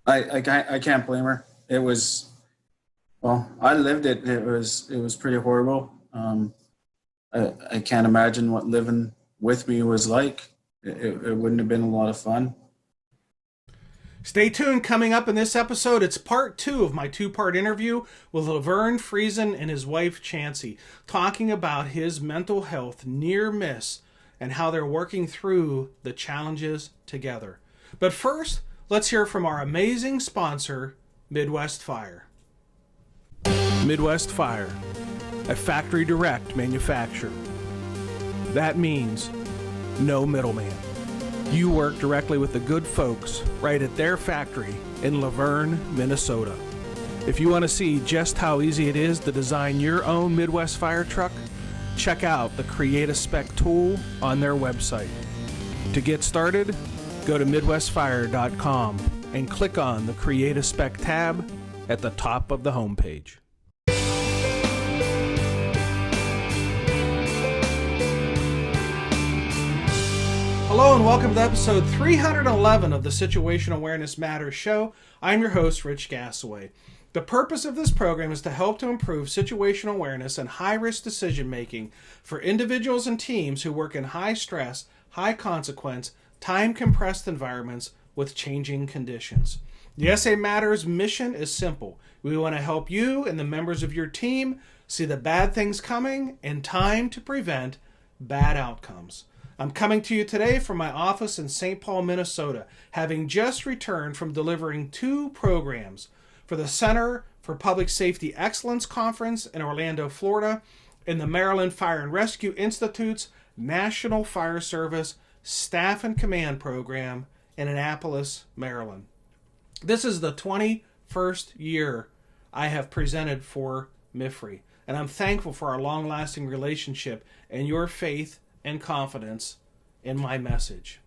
I can't blame her. It was, well, I lived it. It was pretty horrible. I can't imagine what living with me was like. It wouldn't have been a lot of fun. Stay tuned. Coming up in this episode, it's part two of my two-part interview with Laverne Friesen and his wife Chancey, talking about his mental health near miss and how they're working through the challenges together. But first, let's hear from our amazing sponsor, Midwest Fire. Midwest Fire, a factory direct manufacturer. That means no middleman. You work directly with the good folks right at their factory in Laverne, Minnesota. If you want to see just how easy it is to design your own Midwest Fire truck, check out the Create a Spec tool on their website. To get started, go to MidwestFire.com and click on the Create a Spec tab at the top of the homepage. Hello and welcome to episode 311 of the Situation Awareness Matters show. I'm your host, Rich Gassaway. The purpose of this program is to help to improve situational awareness and high-risk decision-making for individuals and teams who work in high-stress, high-consequence, time-compressed environments with changing conditions. The SAMatters mission is simple. We want to help you and the members of your team see the bad things coming in time to prevent bad outcomes. I'm coming to you today from my office in St. Paul, Minnesota, having just returned from delivering two programs for the Center for Public Safety Excellence Conference in Orlando, Florida, and the Maryland Fire and Rescue Institute's National Fire Service Staff and Command Program in Annapolis, Maryland. This is the 21st year I have presented for MIFRE, and I'm thankful for our long-lasting relationship and your faith and confidence in my message.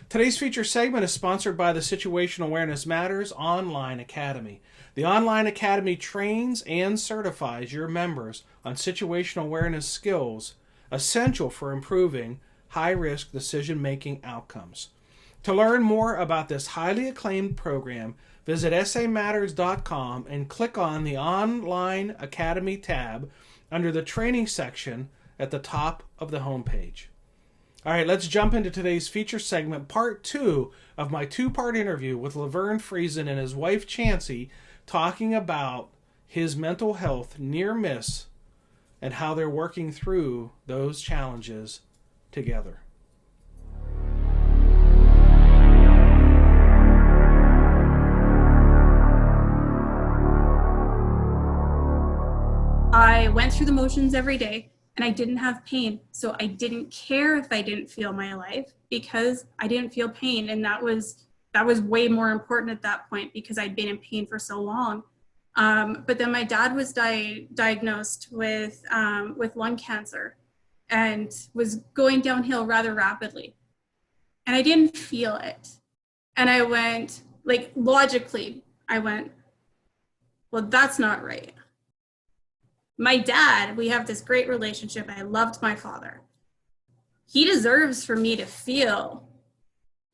Today's feature segment is sponsored by the Situational Awareness Matters Online Academy. The Online Academy trains and certifies your members on situational awareness skills essential for improving high-risk decision-making outcomes. To learn more about this highly acclaimed program, visit SAMatters.com and click on the Online Academy tab under the Training section at the top of the homepage. All right, let's jump into today's feature segment, part two of my two-part interview with Laverne Friesen and his wife Chancey, talking about his mental health near miss and how they're working through those challenges together. I went through the motions every day and I didn't have pain. So I didn't care if I didn't feel my life because I didn't feel pain. And that was way more important at that point because I'd been in pain for so long. But then my dad was diagnosed with lung cancer and was going downhill rather rapidly. And I didn't feel it. And I went, like, logically, I went, well, that's not right. My dad, we have this great relationship. I loved my father. He deserves for me to feel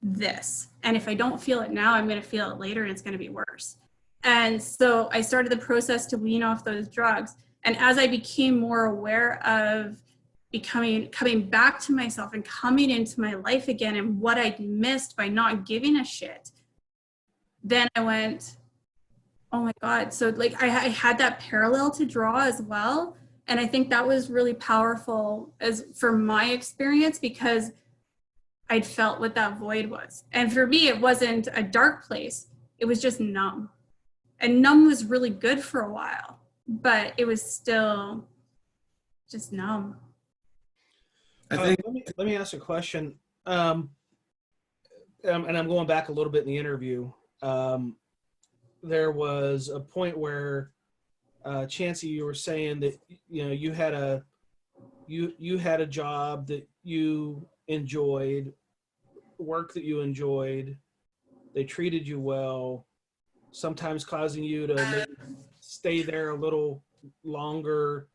this. And if I don't feel it now, I'm going to feel it later and it's going to be worse. And so I started the process to wean off those drugs. And as I became more aware of coming back to myself and coming into my life again and what I'd missed by not giving a shit, then I went, oh my God. So like I had that parallel to draw as well. And I think that was really powerful as for my experience because I'd felt what that void was. And for me, it wasn't a dark place. It was just numb. And numb was really good for a while, but it was still just numb. I think Let me ask a question. And I'm going back a little bit in the interview. There was a point where Chancey, you were saying that you had a job that you enjoyed, work that you enjoyed. They treated you well, sometimes causing you to maybe stay there a little longer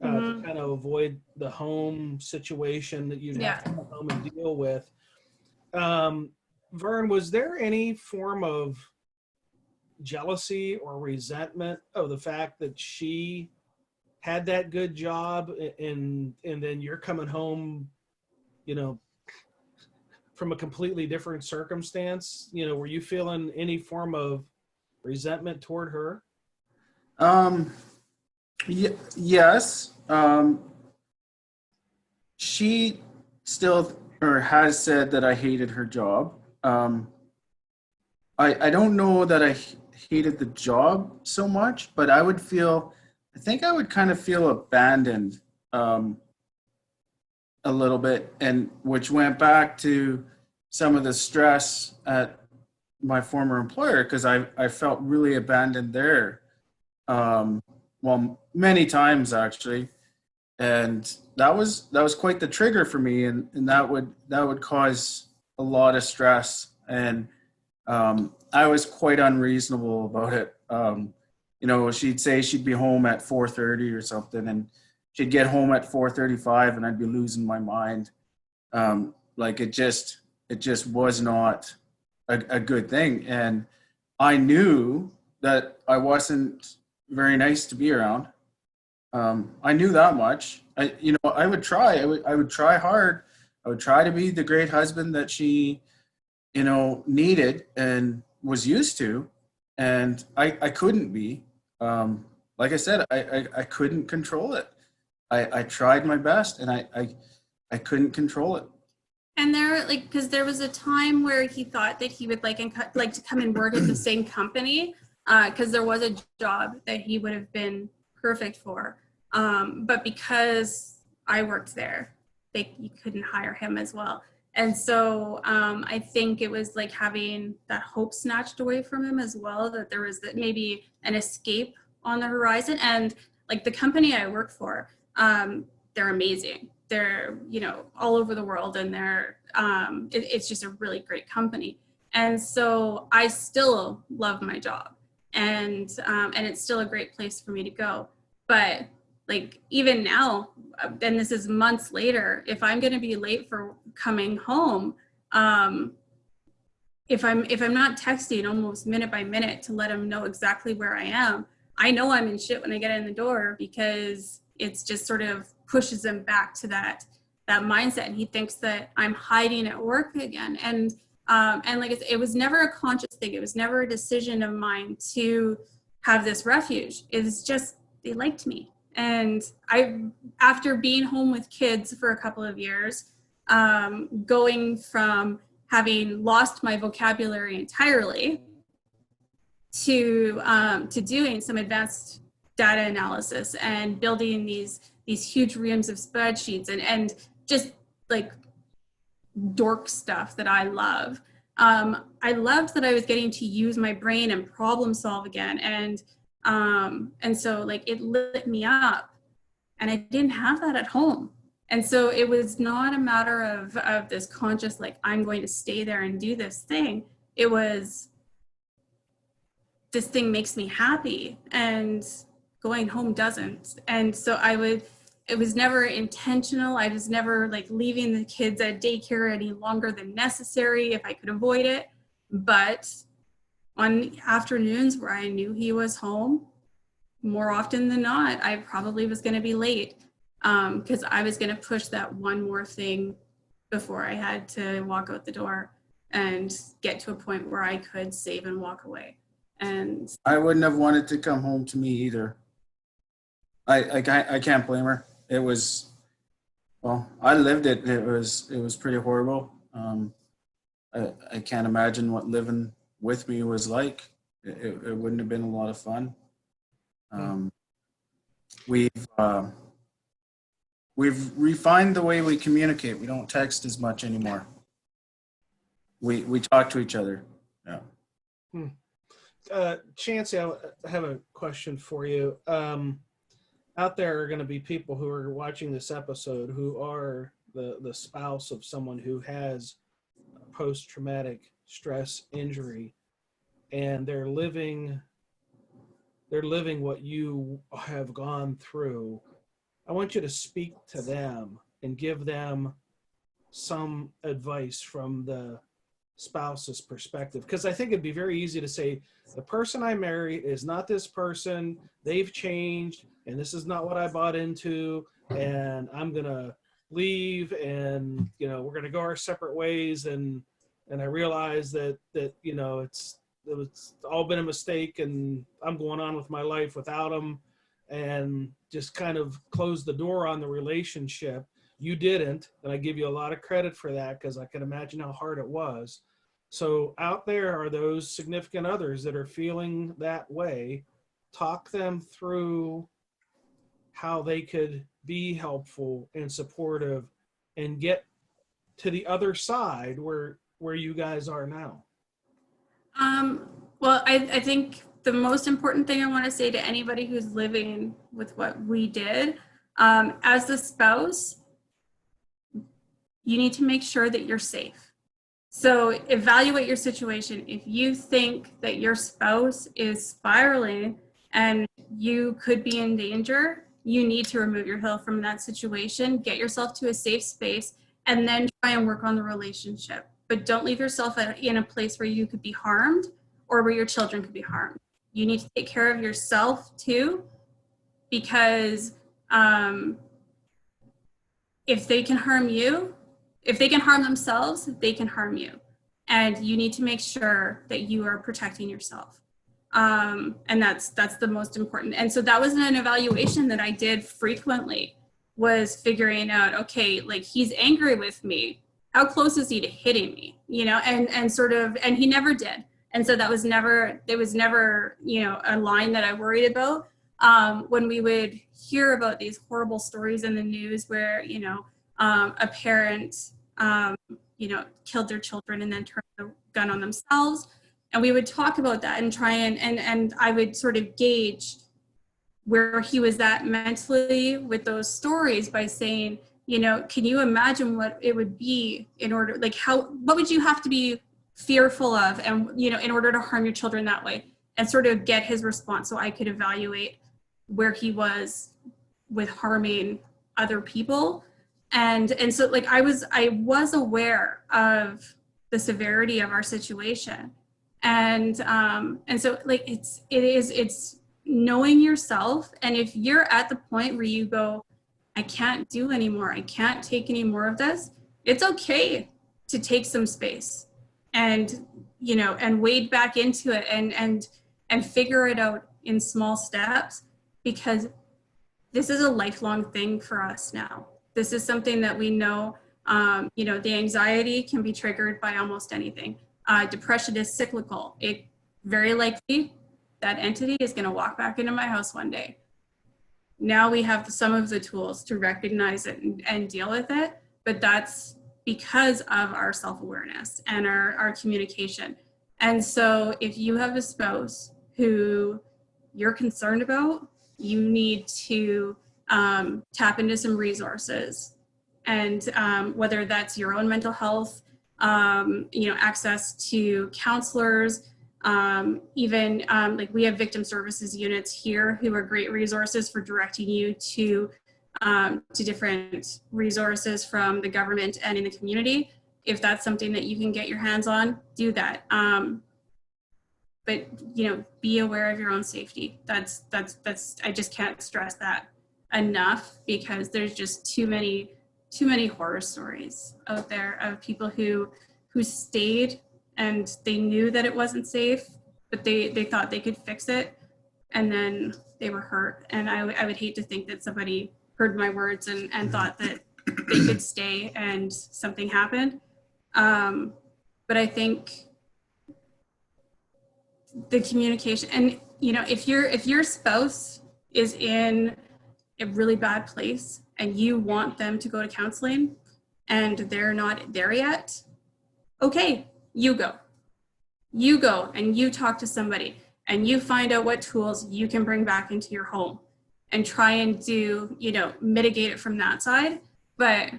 to kind of avoid the home situation that you'd have to come home and deal with. Verne, was there any form of jealousy or resentment of the fact that she had that good job and then you're coming home, you know, from a completely different circumstance? You know, were you feeling any form of resentment toward her? Yes. She still or has said that I hated her job. I don't know that I hated the job so much, but I think I would kind of feel abandoned a little bit, and which went back to some of the stress at my former employer because I felt really abandoned there. Well, many times actually, and that was quite the trigger for me, and that would cause a lot of stress, and I was quite unreasonable about it. She'd say she'd be home at 4:30 or something, and she'd get home at 4:35, and I'd be losing my mind. Like it just was not a good thing, and I knew that I wasn't very nice to be around. I knew that much. I would try. I would try hard. I would try to be the great husband that she, needed and was used to, and I couldn't be. Like I said, I couldn't control it. I tried my best, and I couldn't control it. And there, like, because there was a time where he thought that he would like to come and work at the same company, because there was a job that he would have been perfect for. But because I worked there, you couldn't hire him as well. And so I think it was like having that hope snatched away from him as well, that there was maybe an escape on the horizon. And like the company I work for, they're amazing. They're, all over the world, and it's just a really great company. And so I still love my job, and it's still a great place for me to go. But like even now, and this is months later, if I'm going to be late for coming home, if I'm not texting almost minute by minute to let him know exactly where I am, I know I'm in shit when I get in the door, because it's just sort of pushes him back to that mindset, and he thinks that I'm hiding at work again. And like it was never a conscious thing. It was never a decision of mine to have this refuge. It was just they liked me. And after being home with kids for a couple of years, going from having lost my vocabulary entirely to doing some advanced data analysis and building these huge reams of spreadsheets and just like dork stuff that I love. I loved that I was getting to use my brain and problem solve again. And so like it lit me up, and I didn't have that at home. And so it was not a matter of this conscious, like, I'm going to stay there and do this thing. It was, this thing makes me happy, and going home doesn't. And so it was never intentional. I was never like leaving the kids at daycare any longer than necessary if I could avoid it. But on afternoons where I knew he was home, more often than not, I probably was going to be late, because I was going to push that one more thing before I had to walk out the door and get to a point where I could save and walk away. And I wouldn't have wanted to come home to me either. I can't blame her. It was, well, I lived it. It was pretty horrible. I can't imagine what living with me was like. It wouldn't have been a lot of fun. We've refined the way we communicate. We don't text as much anymore. We talk to each other. Yeah. Chancey, I have a question for you. Out there are going to be people who are watching this episode who are the spouse of someone who has post-traumatic stress injury, and they're living what you have gone through. I want you to speak to them and give them some advice from the spouse's perspective, because I think it'd be very easy to say the person I marry is not this person, they've changed, and this is not what I bought into, and I'm gonna leave, and we're gonna go our separate ways, and I realize that it's all been a mistake, and I'm going on with my life without them, and just kind of close the door on the relationship. You didn't, and I give you a lot of credit for that, because I can imagine how hard it was. So out there are those significant others that are feeling that way. Talk them through how they could be helpful and supportive and get to the other side where you guys are now. Well, I think the most important thing I want to say to anybody who's living with what we did, as the spouse, you need to make sure that you're safe. So evaluate your situation. If you think that your spouse is spiraling and you could be in danger, you need to remove yourself from that situation, get yourself to a safe space, and then try and work on the relationship. But don't leave yourself in a place where you could be harmed or where your children could be harmed. You need to take care of yourself too, because if they can harm you, if they can harm themselves, they can harm you. And you need to make sure that you are protecting yourself. And that's the most important. And so that was an evaluation that I did frequently, was figuring out, okay, like, he's angry with me. How close is he to hitting me? And he never did. And so it was never, a line that I worried about. When we would hear about these horrible stories in the news where, a parent, killed their children and then turned the gun on themselves. And we would talk about that and try and I would sort of gauge where he was at mentally with those stories by saying, can you imagine what it would be what would you have to be fearful of and, in order to harm your children that way, and sort of get his response so I could evaluate where he was with harming other people. And so I was aware of the severity of our situation. And so it's knowing yourself. And if you're at the point where you go, I can't do anymore, I can't take any more of this, it's okay to take some space and, and wade back into it and figure it out in small steps, because this is a lifelong thing for us now. This is something that we know, the anxiety can be triggered by almost anything. Depression is cyclical. It very likely, that entity is going to walk back into my house one day. Now we have some of the tools to recognize it and deal with it, but that's because of our self-awareness and our communication. And so if you have a spouse who you're concerned about, you need to tap into some resources, and whether that's your own mental health, access to counselors, even we have victim services units here who are great resources for directing you to different resources from the government and in the community. If that's something that you can get your hands on, do that. But be aware of your own safety. That's I just can't stress that enough, because there's just too many horror stories out there of people who stayed and they knew that it wasn't safe, but they thought they could fix it, and then they were hurt. And I would hate to think that somebody heard my words and thought that they could stay and something happened. But I think the communication, and if your spouse is in a really bad place and you want them to go to counseling and they're not there yet, okay, you go and you talk to somebody and you find out what tools you can bring back into your home and try and do, mitigate it from that side. But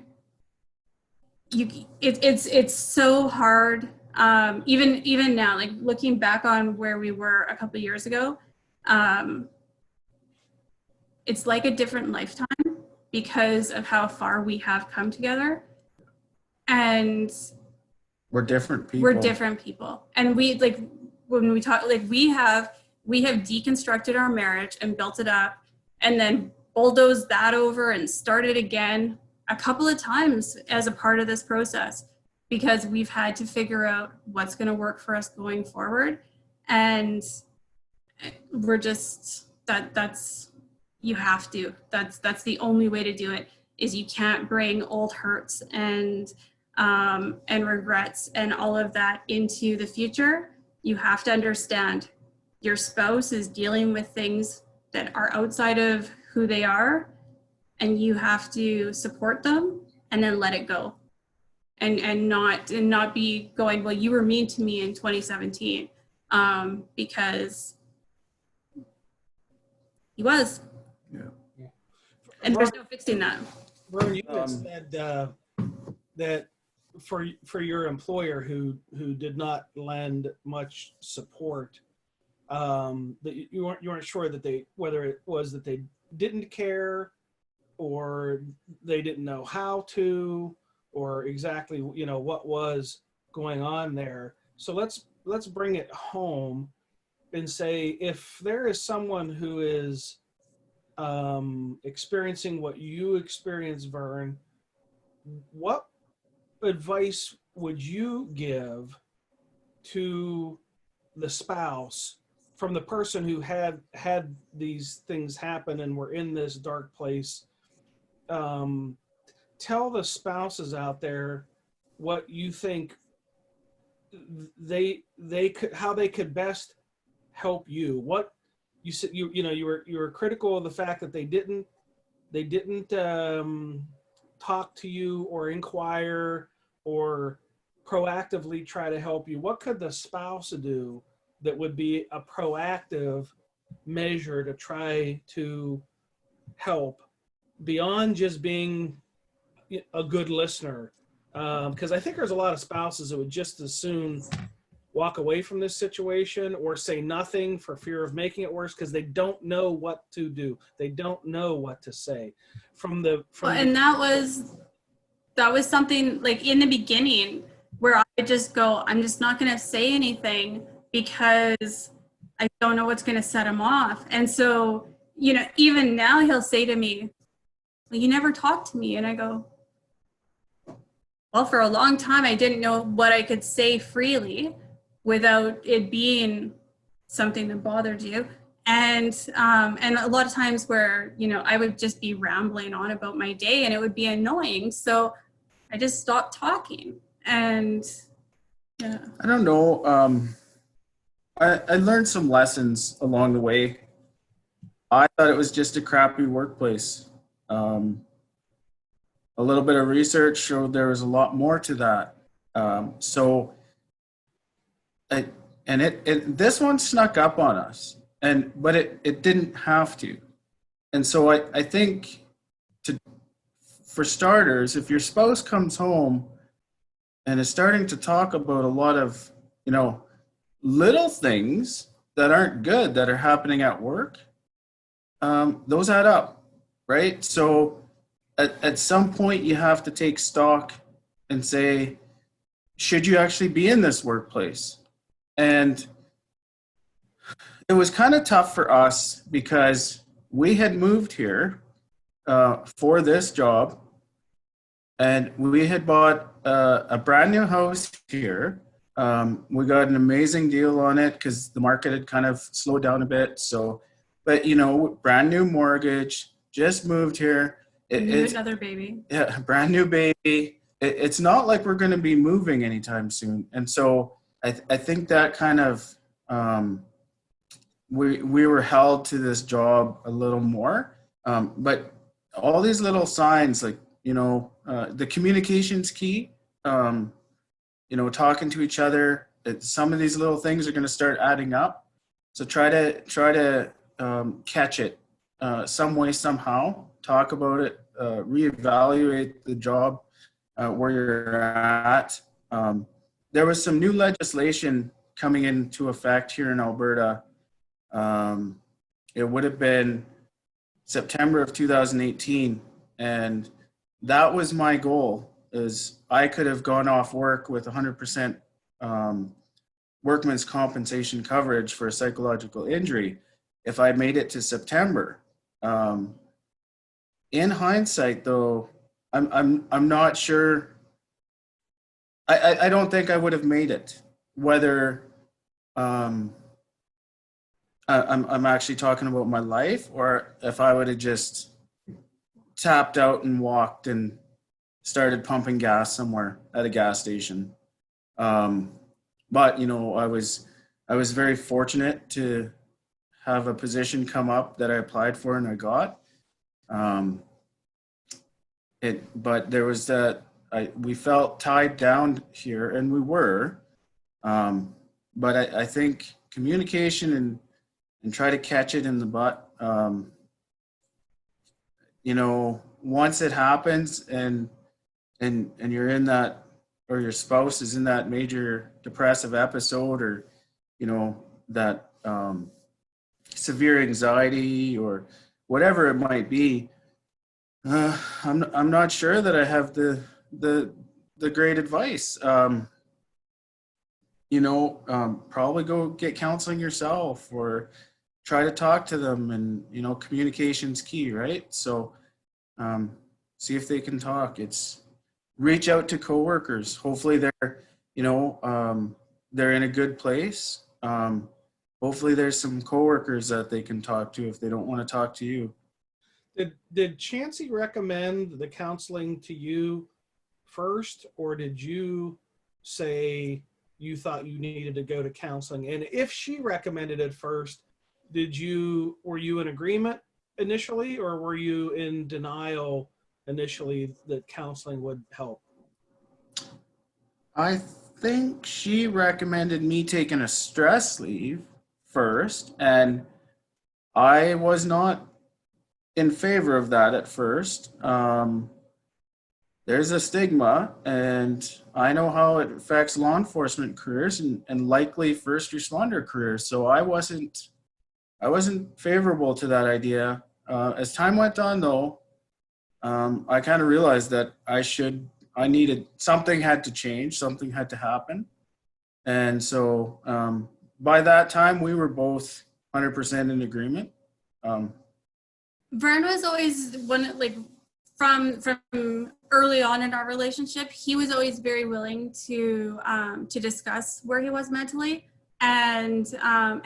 it's so hard. Even now, looking back on where we were a couple of years ago, it's like a different lifetime because of how far we have come together. And We're different people. We're different people. And we, like, when we talk, like, we have deconstructed our marriage and built it up and then bulldozed that over and started again a couple of times as a part of this process, because we've had to figure out what's going to work for us going forward. And we're just, that's, you have to, that's the only way to do it, is you can't bring old hurts and regrets and all of that into the future. You have to understand your spouse is dealing with things that are outside of who they are, and you have to support them and then let it go, and not be going, well, you were mean to me in 2017, because he was. Yeah. And there's no fixing that. Verne, you had said that for your employer who did not lend much support, that you weren't sure that whether it was that they didn't care or they didn't know how to, or exactly, you know, what was going on there. So let's bring it home and say, if there is someone who is experiencing what you experienced, Verne, what advice would you give to the spouse from the person who had these things happen and were in this dark place? Tell the spouses out there what you think they could, how they could best help you. What you said, you were critical of the fact that they didn't talk to you or inquire or proactively try to help you. What could the spouse do that would be a proactive measure to try to help beyond just being a good listener? Because I think there's a lot of spouses that would just as soon walk away from this situation or say nothing for fear of making it worse, because they don't know what to do. They don't know what to say. That was something, like, in the beginning where I just go, I'm just not going to say anything because I don't know what's going to set him off. And so, you know, even now he'll say to me, well, you never talk to me. And I go, well, for a long time, I didn't know what I could say freely without it being something that bothered you. And a lot of times where, you know, I would just be rambling on about my day and it would be annoying. So I just stopped talking. And yeah. I don't know. I learned some lessons along the way. I thought it was just a crappy workplace. A little bit of research showed there was a lot more to that. This one snuck up on us, but it didn't have to. And so I think, for starters, if your spouse comes home and is starting to talk about a lot of, you know, little things that aren't good that are happening at work, those add up, right? So at some point you have to take stock and say, should you actually be in this workplace? And it was kind of tough for us because we had moved here for this job, and we had bought a brand new house here. We got an amazing deal on it because the market had kind of slowed down a bit. So, but, you know, brand new mortgage, just moved here. It's another baby. Yeah, brand new baby. It's not like we're going to be moving anytime soon. And so I think that kind of, we were held to this job a little more. But all these little signs, like, you know, the communication's key. You know, talking to each other. Some of these little things are going to start adding up. So try to catch it some way, somehow. Talk about it. Reevaluate the job where you're at. There was some new legislation coming into effect here in Alberta. It would have been September of 2018, and that was my goal, is I could have gone off work with 100% workman's compensation coverage for a psychological injury if I made it to September. In hindsight, though, I'm not sure. I don't think I would have made it. Whether I'm actually talking about my life, or if I would have just tapped out and walked and started pumping gas somewhere at a gas station. But I was very fortunate to have a position come up that I applied for and I got. But there was that we felt tied down here, and we were. But I think communication and try to catch it in the butt. Once it happens and you're in that, or your spouse is in that major depressive episode, or that severe anxiety or whatever it might be, I'm not sure that I have the great advice. Probably go get counseling yourself, or try to talk to them, and communication's key, right? So see if they can talk. It's reach out to coworkers. Hopefully they're they're in a good place. Hopefully there's some coworkers that they can talk to if they don't want to talk to you. Did Chancy recommend the counseling to you first, or did you say you thought you needed to go to counseling? And if she recommended it first, were you in agreement initially, or were you in denial initially that counseling would help? I think she recommended me taking a stress leave first, and I was not in favor of that at first. There's a stigma, and I know how it affects law enforcement careers and likely first responder careers. So I wasn't favorable to that idea. As time went on, though, I kind of realized that something had to change, something had to happen. And so by that time, we were both 100% in agreement. Verne was always from early on in our relationship, he was always very willing to discuss where he was mentally. And so,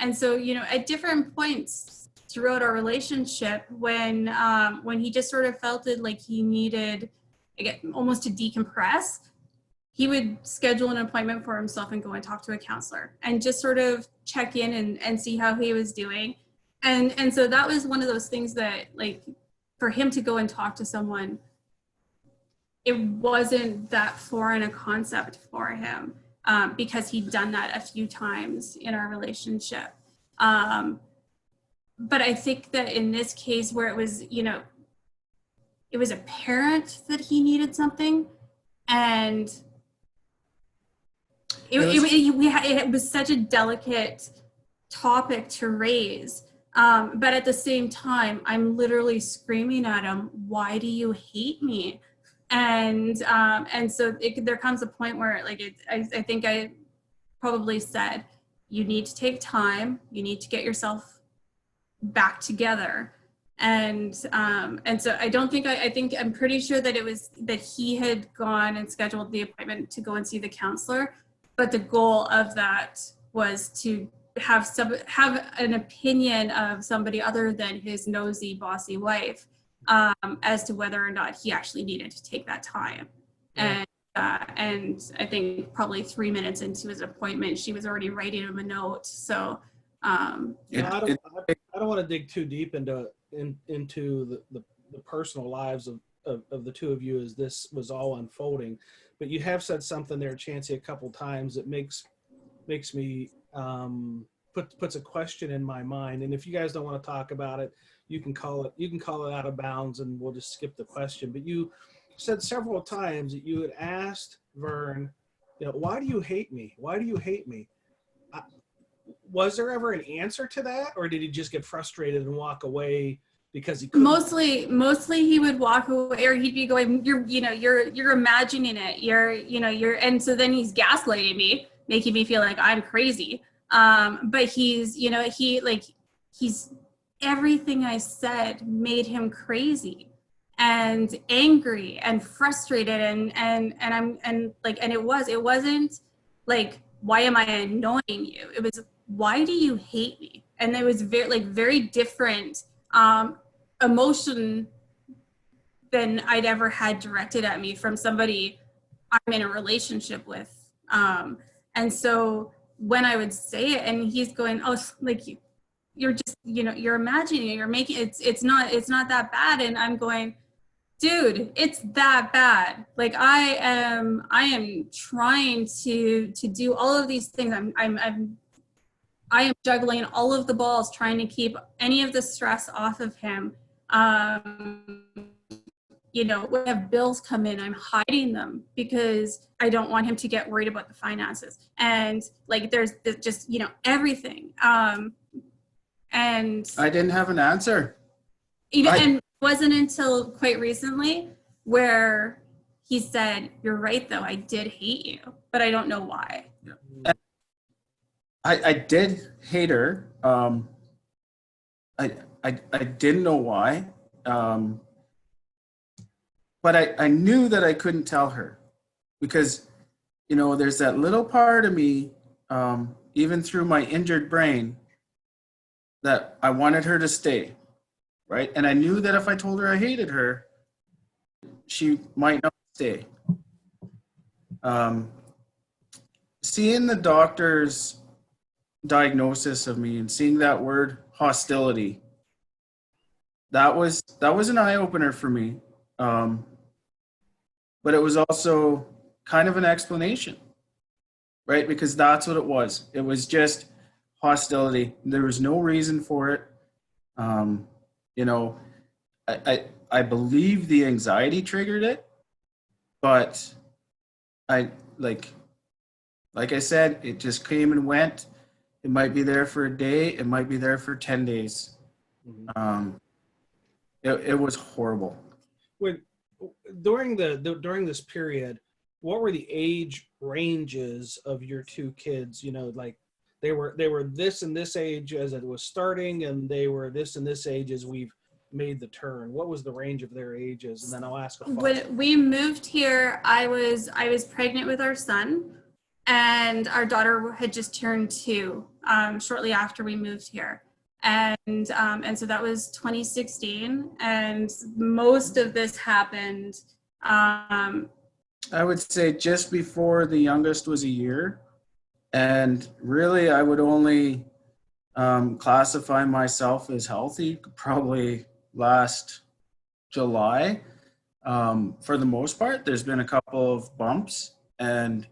at different points throughout our relationship, when he just sort of felt it like he needed, almost to decompress, he would schedule an appointment for himself and go and talk to a counselor and just sort of check in and see how he was doing. And so that was one of those things that, for him to go and talk to someone, it wasn't that foreign a concept for him, because he'd done that a few times in our relationship. But I think that in this case where it was, it was apparent that he needed something, and it was such a delicate topic to raise. But at the same time, I'm literally screaming at him, "Why do you hate me?" And so there comes a point where, I think I probably said, "You need to take time. You need to get yourself back together." And so I'm pretty sure that it was that he had gone and scheduled the appointment to go and see the counselor, but the goal of that was to have an opinion of somebody other than his nosy, bossy wife, as to whether or not he actually needed to take that time. Yeah. And I think probably 3 minutes into his appointment, she was already writing him a note. So I don't want to dig too deep into the personal lives of the two of you as this was all unfolding, but you have said something there, Chancey, a couple times that makes me puts a question in my mind. And if you guys don't want to talk about it, you can call it out of bounds and we'll just skip the question. But you said several times that you had asked Verne, "Why do you hate me? Why do you hate me?" Was there ever an answer to that, or did he just get frustrated and walk away because he couldn't. Mostly he would walk away, or he'd be going, you're imagining it, and so then he's gaslighting me, making me feel like I'm crazy. But he's everything I said made him crazy and angry and frustrated, and it wasn't like, why am I annoying you? It was, why do you hate me? And it was very different emotion than I'd ever had directed at me from somebody I'm in a relationship with. And so when I would say it, and he's going, oh, like, you're just, you're imagining it, you're making it's not that bad. And I'm going, dude, it's that bad. Like, I am trying to do all of these things. I am juggling all of the balls, trying to keep any of the stress off of him. When I have bills come in, I'm hiding them because I don't want him to get worried about the finances. And like, there's just, everything. And I didn't have an answer. And it wasn't until quite recently where he said, you're right, though, I did hate you, but I don't know why. Yeah. I did hate her. I didn't know why. But I knew that I couldn't tell her because, there's that little part of me, even through my injured brain, that I wanted her to stay, right? And I knew that if I told her I hated her, she might not stay. Seeing the doctor's diagnosis of me and seeing that word hostility, that was an eye-opener for me. But it was also kind of an explanation, right? Because that's what it was. It was just hostility. There was no reason for it. I believe the anxiety triggered it, but like I said, it just came and went. It might be there for a day. It might be there for 10 days. It was horrible. During this period, what were the age ranges of your two kids? Like they were this and this age as it was starting, and they were this and this age as we've made the turn. What was the range of their ages? And then I'll ask a follow-up. When we moved here, I was pregnant with our son, and our daughter had just turned 2 shortly after we moved here. And so that was 2016, and most of this happened. I would say just before the youngest was a year, and really I would only classify myself as healthy probably last July. For the most part, there's been a couple of bumps, and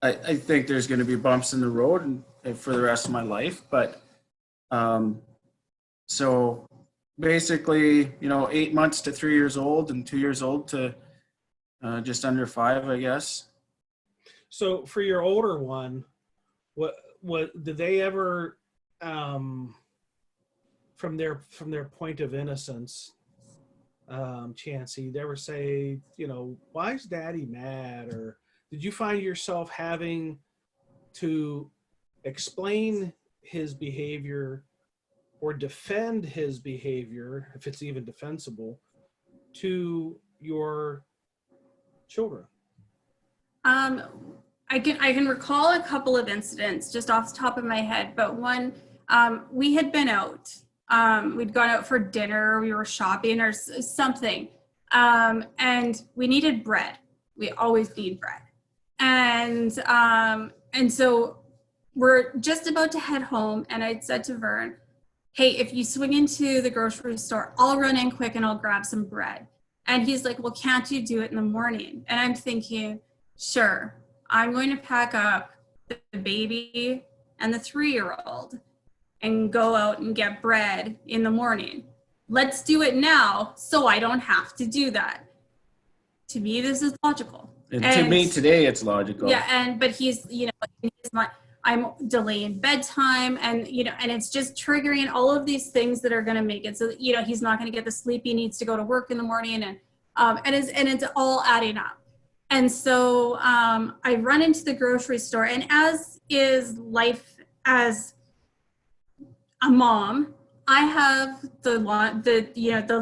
I think there's going to be bumps in the road and for the rest of my life, but so basically, 8 months to 3 years old, and 2 years old to just under 5, I guess. So for your older one, what did they ever, from their point of innocence, Chancey, they ever say, why is Daddy mad? Or did you find yourself having to explain his behavior or defend his behavior, if it's even defensible, to your children? I can recall a couple of incidents just off the top of my head, but one, we had been out. We'd gone out for dinner, we were shopping or something, and we needed bread. We always need bread. And so we're just about to head home, and I'd said to Verne, hey, if you swing into the grocery store, I'll run in quick and I'll grab some bread. And he's like, well, can't you do it in the morning? And I'm thinking, sure, I'm going to pack up the baby and the 3-year-old and go out and get bread in the morning. Let's do it now so I don't have to do that. To me, this is logical. And to me today, it's logical. Yeah, but he's, in his mind, I'm delaying bedtime, and and it's just triggering all of these things that are going to make it so that, he's not going to get the sleep he needs to go to work in the morning, and it's all adding up. And so I run into the grocery store, and as is life as a mom, I have the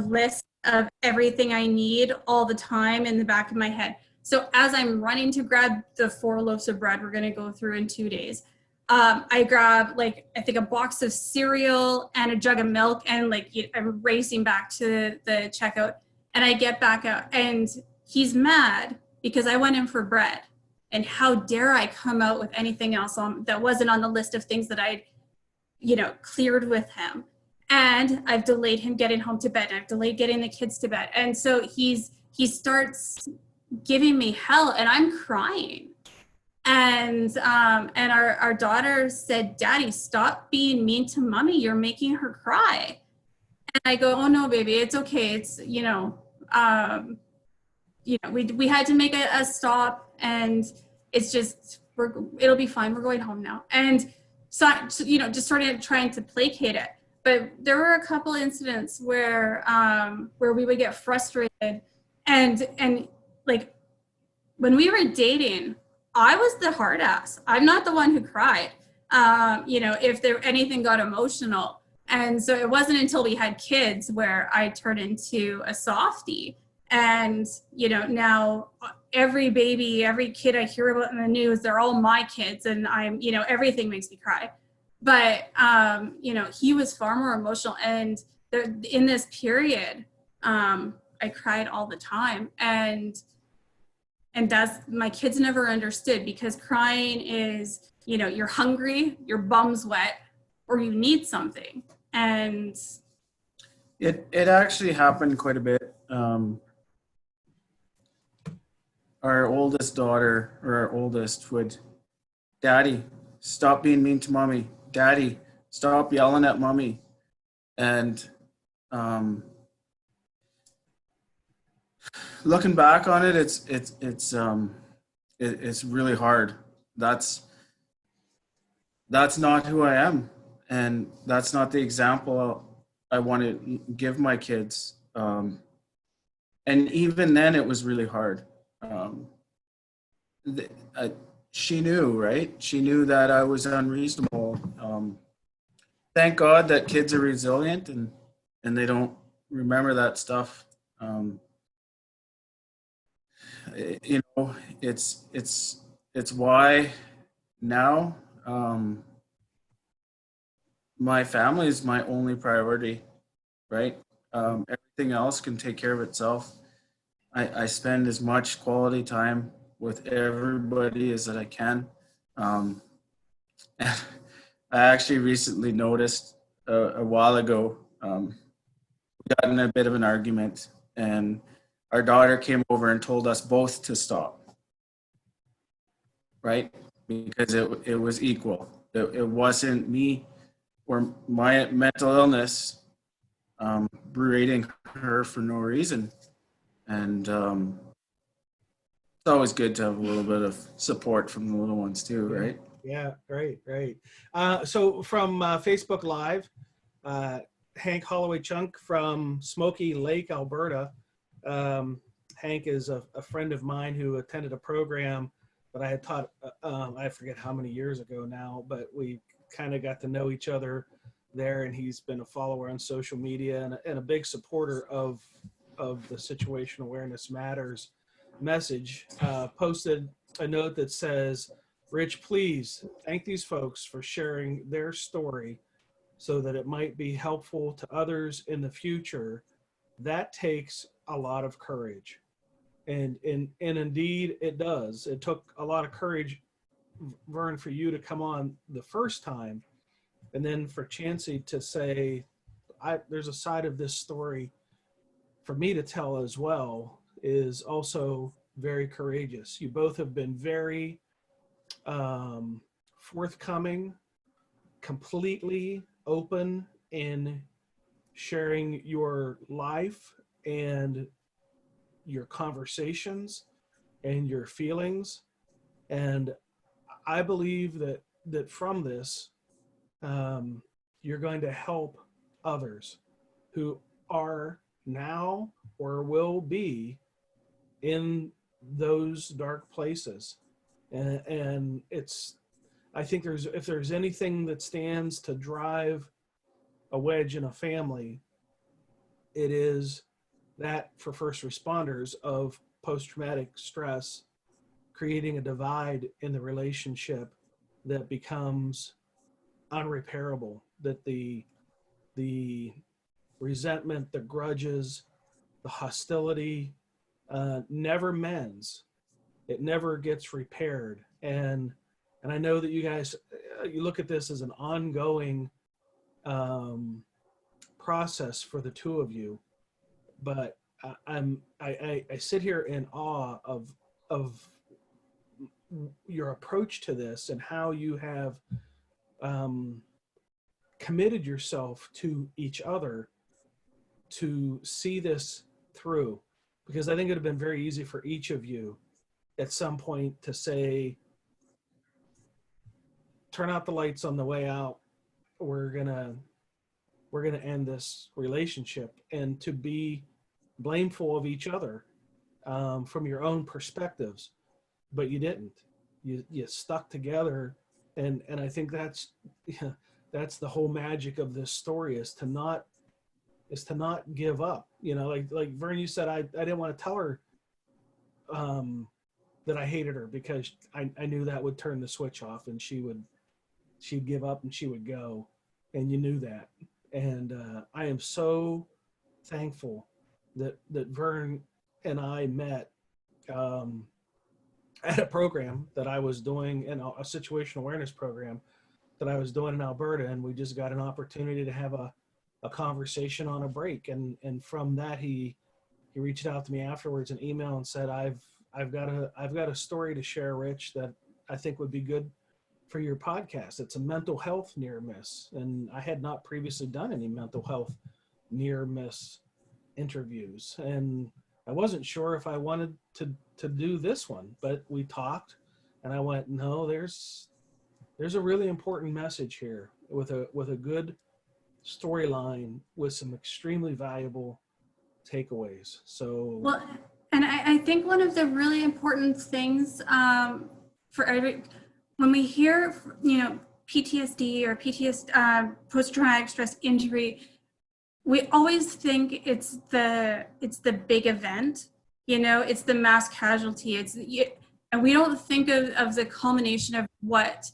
list of everything I need all the time in the back of my head. So as I'm running to grab the 4 loaves of bread we're going to go through in 2 days, I grab I think a box of cereal and a jug of milk, and I'm racing back to the checkout, and I get back out, and he's mad because I went in for bread, and how dare I come out with anything else that wasn't on the list of things that I'd cleared with him. And I've delayed him getting home to bed, and I've delayed getting the kids to bed, and so he starts giving me hell, and I'm crying. And our daughter said, "Daddy, stop being mean to mommy. You're making her cry." And I go, "Oh no, baby, it's okay. It's we had to make a stop, and it's just it'll be fine. We're going home now." And so just sort of trying to placate it. But there were a couple incidents where we would get frustrated, and when we were dating, I was the hard ass. I'm not the one who cried. If anything got emotional. And so it wasn't until we had kids where I turned into a softie. And, now every baby, every kid I hear about in the news, they're all my kids. And I'm, everything makes me cry. But, he was far more emotional. And in this period, I cried all the time. And that's, my kids never understood, because crying is, you're hungry, your bum's wet, or you need something. And it actually happened quite a bit. Our oldest daughter, or our oldest, would, "Daddy, stop being mean to mommy. Daddy, stop yelling at mommy." And looking back on it, it's really hard. That's not who I am, and that's not the example I want to give my kids. And even then, it was really hard. She knew, right? She knew that I was unreasonable. Thank God that kids are resilient, and they don't remember that stuff. It's why now my family is my only priority, right? Everything else can take care of itself. I spend as much quality time with everybody as that I can. And I actually recently noticed a while ago, we got in a bit of an argument, and our daughter came over and told us both to stop, right? Because it was equal. It wasn't me or my mental illness berating her for no reason. And it's always good to have a little bit of support from the little ones too, right? Yeah, great. So from Facebook Live, Hank Holloway Chunk from Smoky Lake, Alberta. Hank is a friend of mine who attended a program that I had taught, I forget how many years ago now, but we kind of got to know each other there, and he's been a follower on social media and a big supporter of the Situation Awareness Matters message. Posted a note that says, "Rich, please thank these folks for sharing their story so that it might be helpful to others in the future. That takes a lot of courage." And indeed it does. It took a lot of courage, Verne, for you to come on the first time, and then for Chancey to say, there's a side of this story for me to tell as well, is also very courageous. You both have been very forthcoming, completely open in sharing your life and your conversations and your feelings. And I believe that that from this, you're going to help others who are now or will be in those dark places. And it's, I think if there's anything that stands to drive a wedge in a family, it is that for first responders of post-traumatic stress, creating a divide in the relationship that becomes unrepairable, that the resentment, the grudges, the hostility never mends. It never gets repaired. And I know that you guys, you look at this as an ongoing process for the two of you, but I sit here in awe of your approach to this and how you have committed yourself to each other to see this through. Because I think it would have been very easy for each of you at some point to say, turn out the lights on the way out. We're gonna end this relationship, and to be blameful of each other from your own perspectives, but you didn't. You stuck together, and I think that's the whole magic of this story, is to not give up. You know, like Verne, you said, I didn't want to tell her that I hated her, because I knew that would turn the switch off and she'd give up and she would go, and you knew that. And I am so thankful that Verne and I met at a program that I was doing, in a situational awareness program that I was doing in Alberta, and we just got an opportunity to have a conversation on a break, and from that he reached out to me afterwards, an email, and said, I've got a story to share, Rich, that I think would be good for your podcast. It's a mental health near miss, and I had not previously done any mental health near miss interviews, and I wasn't sure if I wanted to do this one, but we talked, and I went, no, there's a really important message here with a good storyline with some extremely valuable takeaways. So, well, and I think one of the really important things when we hear, PTSD or post-traumatic stress injury, we always think it's the big event, it's the mass casualty, and we don't think of the culmination of what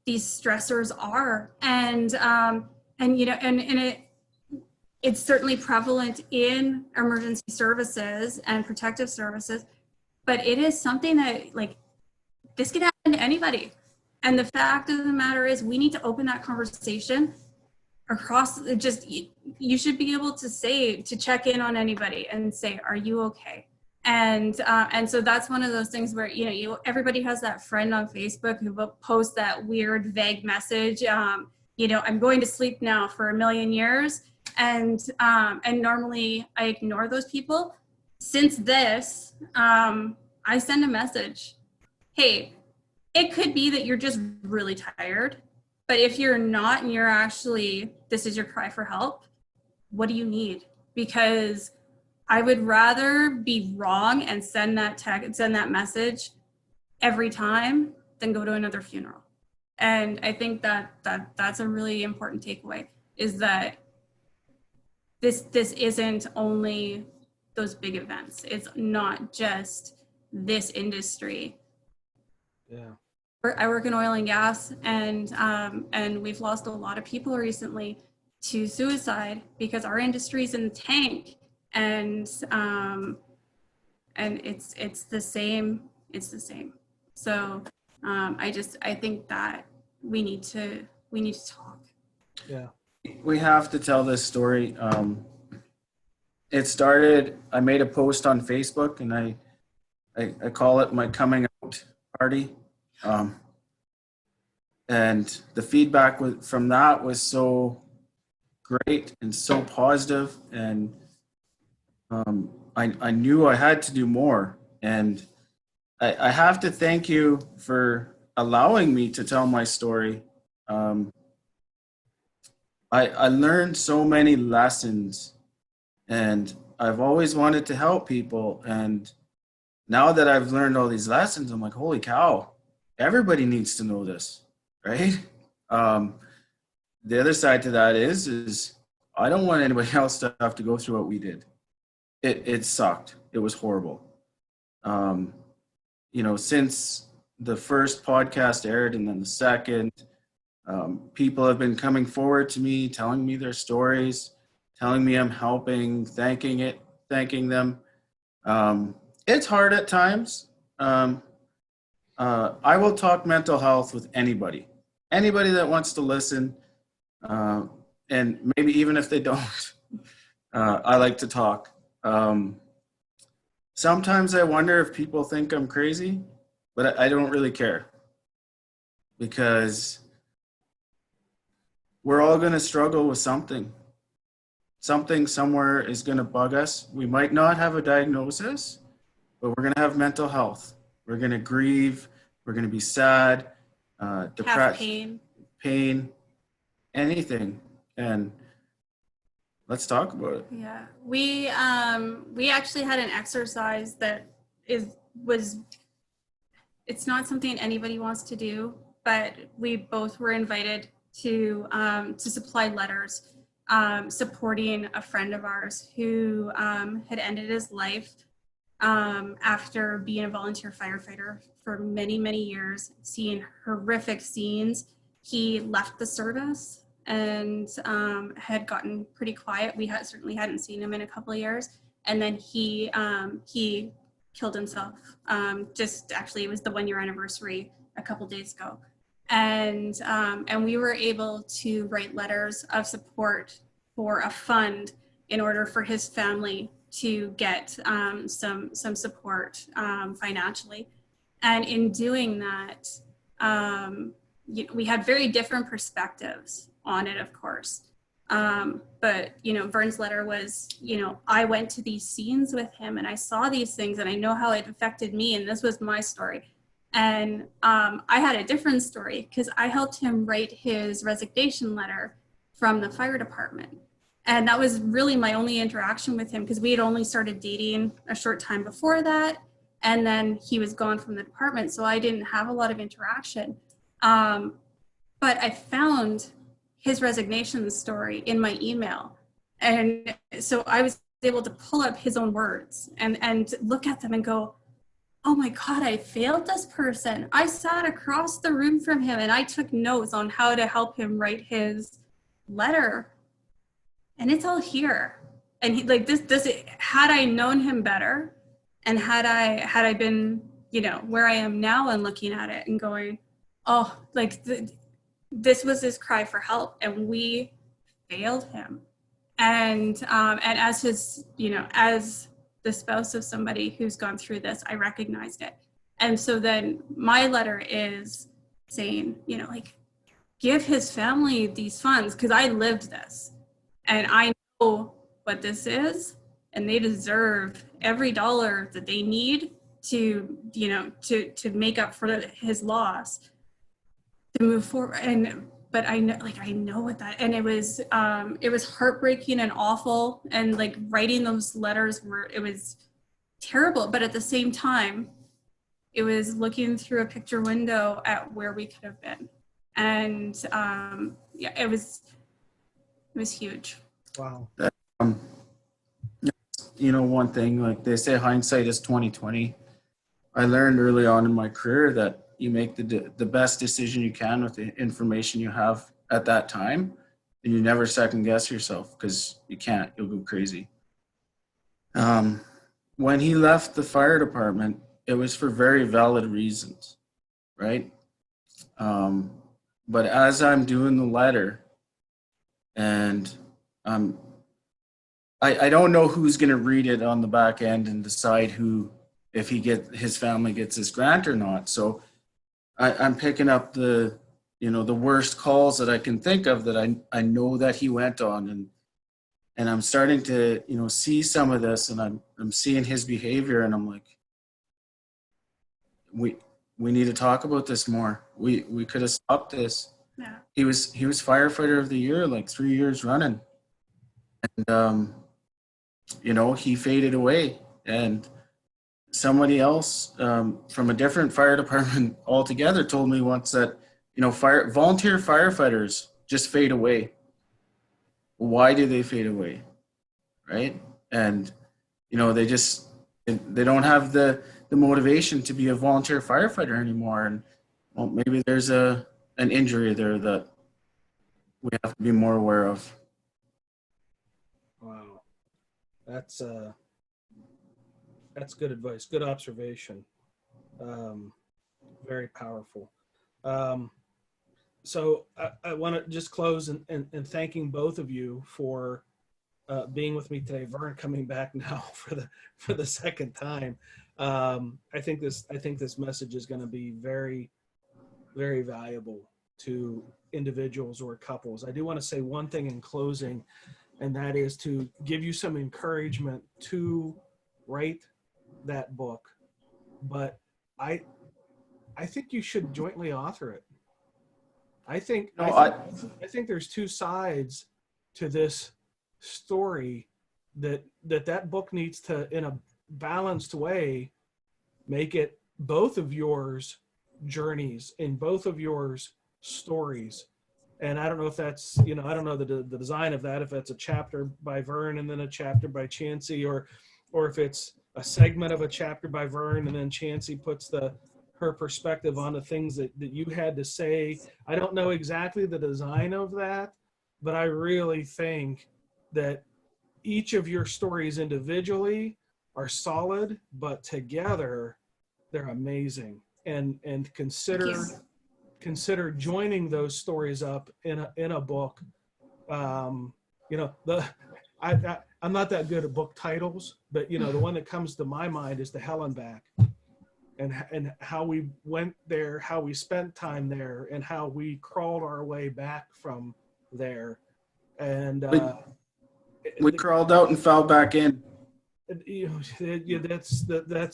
these stressors are, and it's certainly prevalent in emergency services and protective services, but it is something that, this can happen to anybody. And the fact of the matter is, we need to open that conversation across. You should be able to check in on anybody and say, are you okay? And so that's one of those things where, everybody has that friend on Facebook who will post that weird, vague message, I'm going to sleep now for a million years. And normally I ignore those people. Since this, I send a message. Hey, it could be that you're just really tired, but if you're not, and you're actually, this is your cry for help, what do you need? Because I would rather be wrong and send that message every time than go to another funeral. And I think that's a really important takeaway, is that this isn't only those big events. It's not just this industry. Yeah. I work in oil and gas, and we've lost a lot of people recently to suicide because our industry's in the tank, and it's the same. So I think that we need to talk. Yeah. We have to tell this story. It started, I made a post on Facebook, and I call it my coming out party. And the feedback from that was so great and so positive, and I knew I had to do more. And I have to thank you for allowing me to tell my story. I learned so many lessons, and I've always wanted to help people. And now that I've learned all these lessons, I'm like, holy cow, everybody needs to know this, right? The other side to that is I don't want anybody else to have to go through what we did. It sucked. It was horrible. Since the first podcast aired and then the second, people have been coming forward to me, telling me their stories, telling me I'm helping, thanking them. It's hard at times. I will talk mental health with anybody that wants to listen. And maybe even if they don't, I like to talk. Sometimes I wonder if people think I'm crazy, but I don't really care, because we're all going to struggle with something. Something somewhere is going to bug us. We might not have a diagnosis, but we're going to have mental health. We're going to grieve. We're going to be sad, depressed, have pain, anything. And let's talk about it. Yeah, we actually had an exercise that it's not something anybody wants to do, but we both were invited to supply letters supporting a friend of ours who had ended his life after being a volunteer firefighter for many, many years, seeing horrific scenes. He left the service and had gotten pretty quiet. We certainly hadn't seen him in a couple of years. And then he killed himself. Actually, it was the 1-year anniversary a couple days ago. And we were able to write letters of support for a fund in order for his family to get some support financially. And in doing that, we had very different perspectives on it, of course. But, Verne's letter was, I went to these scenes with him and I saw these things and I know how it affected me, and this was my story. And I had a different story because I helped him write his resignation letter from the fire department. And that was really my only interaction with him, because we had only started dating a short time before that. And then he was gone from the department, so I didn't have a lot of interaction. But I found his resignation story in my email. And so I was able to pull up his own words and look at them and go, oh my God, I failed this person. I sat across the room from him and I took notes on how to help him write his letter. And it's all here. And he, this, had I known him better, and had I been, where I am now and looking at it and going, oh, this was his cry for help, and we failed him. And as his, as the spouse of somebody who's gone through this, I recognized it. And so then my letter is saying, give his family these funds, because I lived this and I know what this is, and they deserve every dollar that they need to, to make up for his loss, to move forward. But I know what that, and it was heartbreaking and awful, and writing those letters it was terrible, but at the same time, it was looking through a picture window at where we could have been. And it was huge. Wow. One thing, they say hindsight is 20/20. I learned early on in my career that you make the best decision you can with the information you have at that time, and you never second guess yourself, because you can't. You'll go crazy. When he left the fire department, it was for very valid reasons, right? But as I'm doing the letter, and I don't know who's going to read it on the back end and decide if his family gets his grant or not. So I'm picking up the worst calls that I can think of that I know that he went on, and I'm starting to, see some of this, and I'm seeing his behavior, and I'm like, we need to talk about this more. We could have stopped this. Yeah. He was firefighter of the year like 3 years running, and he faded away. And somebody else from a different fire department altogether told me once that volunteer firefighters just fade away. Why do they fade away, right? And they don't have the motivation to be a volunteer firefighter anymore. And maybe there's an injury there that we have to be more aware of. Wow, that's good advice. Good observation. Very powerful. So I want to just close and thanking both of you for being with me today. Verne coming back now for the second time. I think this message is going to be very, very valuable to individuals or couples. I do want to say one thing in closing, and that is to give you some encouragement to write that book. But I think you should jointly author it. I think there's two sides to this story that book needs to, in a balanced way, make it both of yours journeys in both of yours stories. And I don't know if that's, I don't know the design of that, if that's a chapter by Verne and then a chapter by Chancey, or if it's a segment of a chapter by Verne and then Chancey puts her perspective on the things that you had to say. I don't know exactly the design of that, but I really think that each of your stories individually are solid, but together they're amazing. And consider joining those stories up in a book. I'm not that good at book titles, but the one that comes to my mind is The Hell and Back, and how we went there, how we spent time there, and how we crawled our way back from there. And we crawled out and fell back in. That's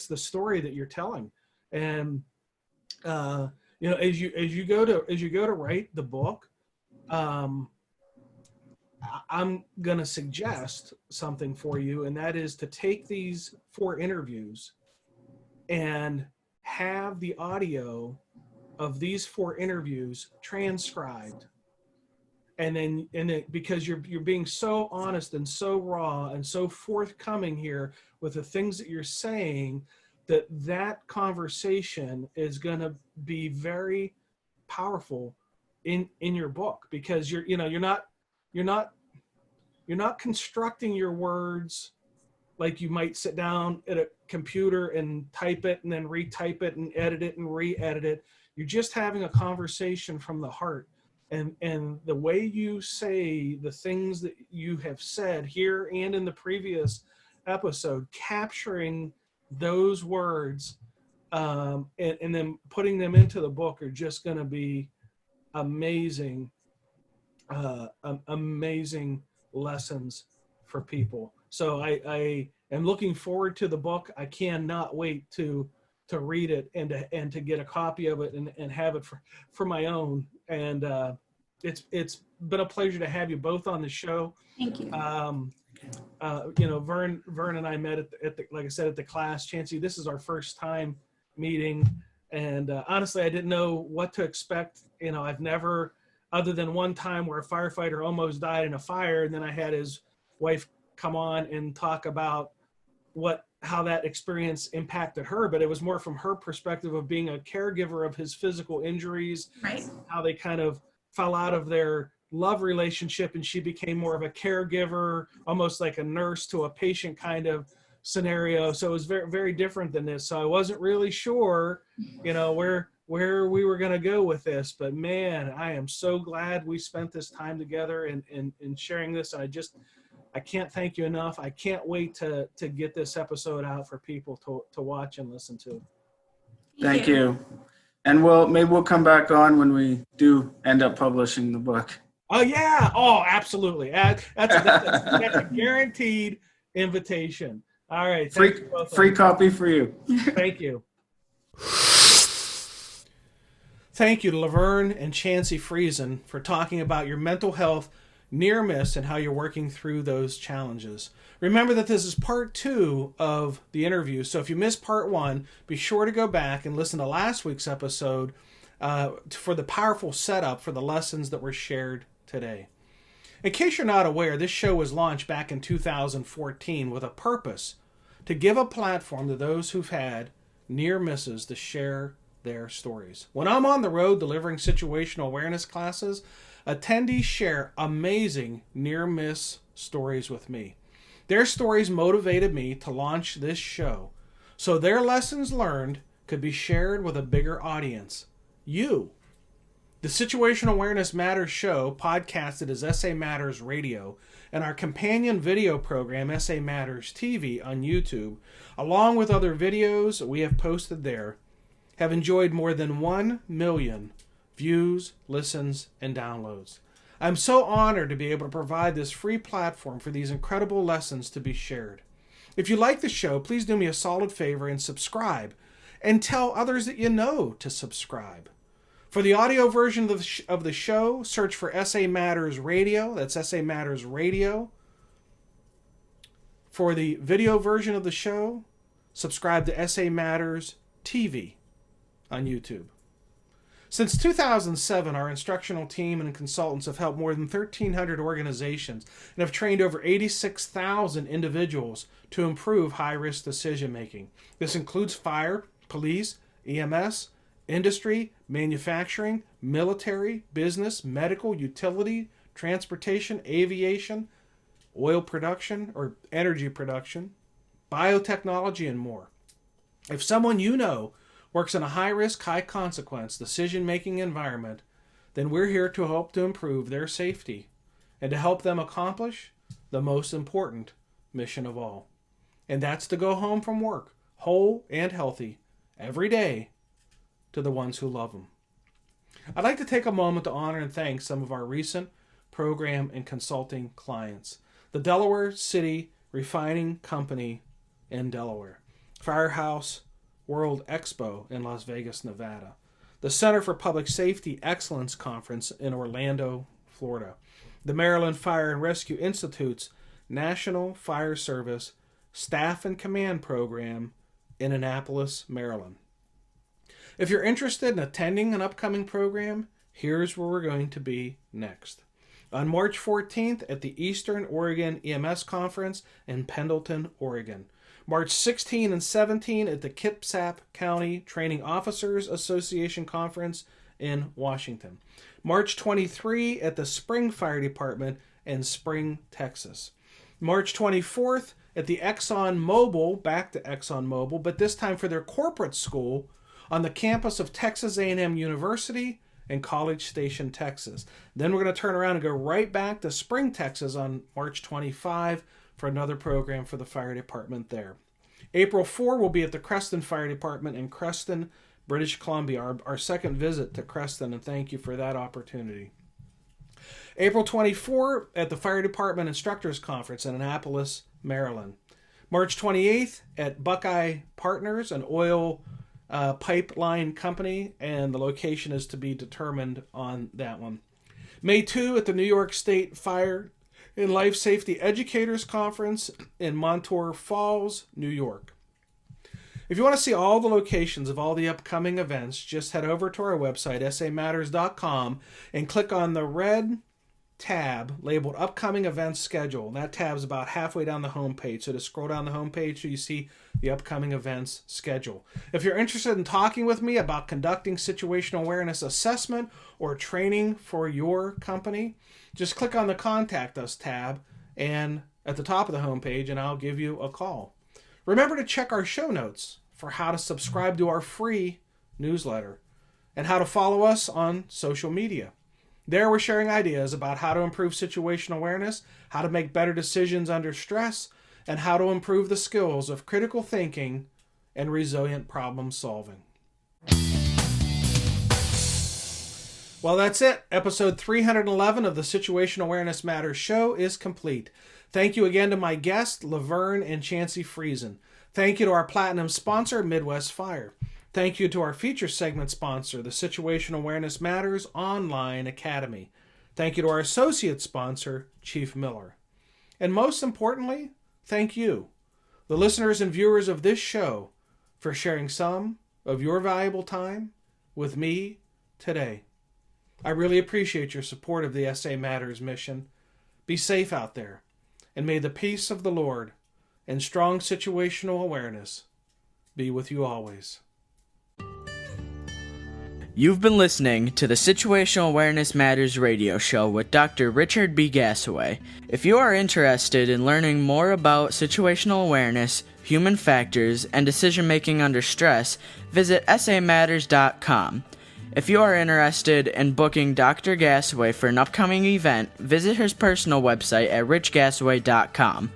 the story that you're telling. And as you go to write the book, I'm going to suggest something for you, and that is to take these 4 interviews and have the audio of these 4 interviews transcribed. And then because you're being so honest and so raw and so forthcoming here with the things that you're saying, that conversation is going to be very powerful in your book, because you're not constructing your words like you might sit down at a computer and type it and then retype it and edit it and re-edit it. You're just having a conversation from the heart. And the way you say the things that you have said here and in the previous episode, capturing those words and then putting them into the book are just going to be amazing, amazing lessons for people. So I am looking forward to the book. I cannot wait to read it and to get a copy of it and have it for my own. And it's been a pleasure to have you both on the show. Thank you. Verne and I met at the, like I said, at the class. Chancey, this is our first time meeting, and honestly, I didn't know what to expect. I've never, other than one time where a firefighter almost died in a fire, and then I had his wife come on and talk about how that experience impacted her, but it was more from her perspective of being a caregiver of his physical injuries, right? How they kind of fell out of their love relationship, and she became more of a caregiver, almost like a nurse to a patient kind of scenario. So it was very, very different than this. So I wasn't really sure, where we were going to go with this, but man, I am so glad we spent this time together and sharing this. And I can't thank you enough. I can't wait to get this episode out for people to watch and listen to. Thank you. And maybe we'll come back on when we do end up publishing the book. Oh yeah. Oh, absolutely. That's a guaranteed invitation. All right. Free copy for you. Thank you. Thank you to Laverne and Chancy Friesen for talking about your mental health near miss and how you're working through those challenges. Remember that this is part 2 of the interview, so if you missed part 1, be sure to go back and listen to last week's episode for the powerful setup for the lessons that were shared today. In case you're not aware, this show was launched back in 2014 with a purpose to give a platform to those who've had near misses to share their stories. When I'm on the road delivering situational awareness classes, attendees share amazing near miss stories with me. Their stories motivated me to launch this show, so their lessons learned could be shared with a bigger audience. You. The Situational Awareness Matters show, podcasted as SAMatters Radio, and our companion video program, SAMatters TV, on YouTube, along with other videos we have posted there, have enjoyed more than 1 million views, listens, and downloads. I'm so honored to be able to provide this free platform for these incredible lessons to be shared. If you like the show, please do me a solid favor and subscribe, and tell others that you know to subscribe. For the audio version of the show, search for SAMatters Radio. That's SAMatters Radio. For the video version of the show, subscribe to SAMatters TV on YouTube. Since 2007, our instructional team and consultants have helped more than 1,300 organizations and have trained over 86,000 individuals to improve high-risk decision-making. This includes fire, police, EMS, industry, manufacturing, military, business, medical, utility, transportation, aviation, oil production or energy production, biotechnology, and more. If someone you know works in a high-risk, high-consequence decision-making environment, then we're here to help to improve their safety and to help them accomplish the most important mission of all. And that's to go home from work, whole and healthy, every day, to the ones who love them. I'd like to take a moment to honor and thank some of our recent program and consulting clients. The Delaware City Refining Company in Delaware, Firehouse World Expo in Las Vegas, Nevada, the Center for Public Safety Excellence Conference in Orlando, Florida, the Maryland Fire and Rescue Institute's National Fire Service Staff and Command Program in Annapolis, Maryland. If you're interested in attending an upcoming program, here's where we're going to be next. On March 14th at the Eastern Oregon EMS Conference in Pendleton, Oregon. March 16 and 17 at the Kitsap County Training Officers Association Conference in Washington. March 23 at the Spring Fire Department in Spring, Texas. March 24th at the Exxon Mobil, back to Exxon Mobil, but this time for their corporate school on the campus of Texas A&M University in College Station, Texas. Then we're going to turn around and go right back to Spring, Texas on March 25 for another program for the fire department there. April 4 will be at the Creston Fire Department in Creston, British Columbia, our second visit to Creston, and thank you for that opportunity. April 24 at the Fire Department Instructors Conference in Annapolis, Maryland. March 28th at Buckeye Partners, an oil pipeline company, and the location is to be determined on that one. May 2 at the New York State Fire and Life Safety Educators Conference in Montour Falls, New York. If you want to see all the locations of all the upcoming events, just head over to our website, SAMatters.com, and click on the red tab labeled Upcoming Events Schedule. That tab's about halfway down the homepage, so just scroll down the homepage so you see the upcoming events schedule. If you're interested in talking with me about conducting situational awareness assessment or training for your company, just click on the Contact Us tab and at the top of the homepage, and I'll give you a call. Remember to check our show notes for how to subscribe to our free newsletter and how to follow us on social media. There we're sharing ideas about how to improve situational awareness, how to make better decisions under stress, and how to improve the skills of critical thinking and resilient problem solving. Well, that's it. Episode 311 of the Situational Awareness Matters show is complete. Thank you again to my guests, Laverne and Chancy Friesen. Thank you to our platinum sponsor, Midwest Fire. Thank you to our feature segment sponsor, the Situational Awareness Matters Online Academy. Thank you to our associate sponsor, Chief Miller. And most importantly, thank you, the listeners and viewers of this show, for sharing some of your valuable time with me today. I really appreciate your support of the SAMatters mission. Be safe out there, and may the peace of the Lord and strong situational awareness be with you always. You've been listening to the Situational Awareness Matters radio show with Dr. Richard B. Gassaway. If you are interested in learning more about situational awareness, human factors, and decision-making under stress, visit SAMatters.com. If you are interested in booking Dr. Gassaway for an upcoming event, visit his personal website at richgassaway.com.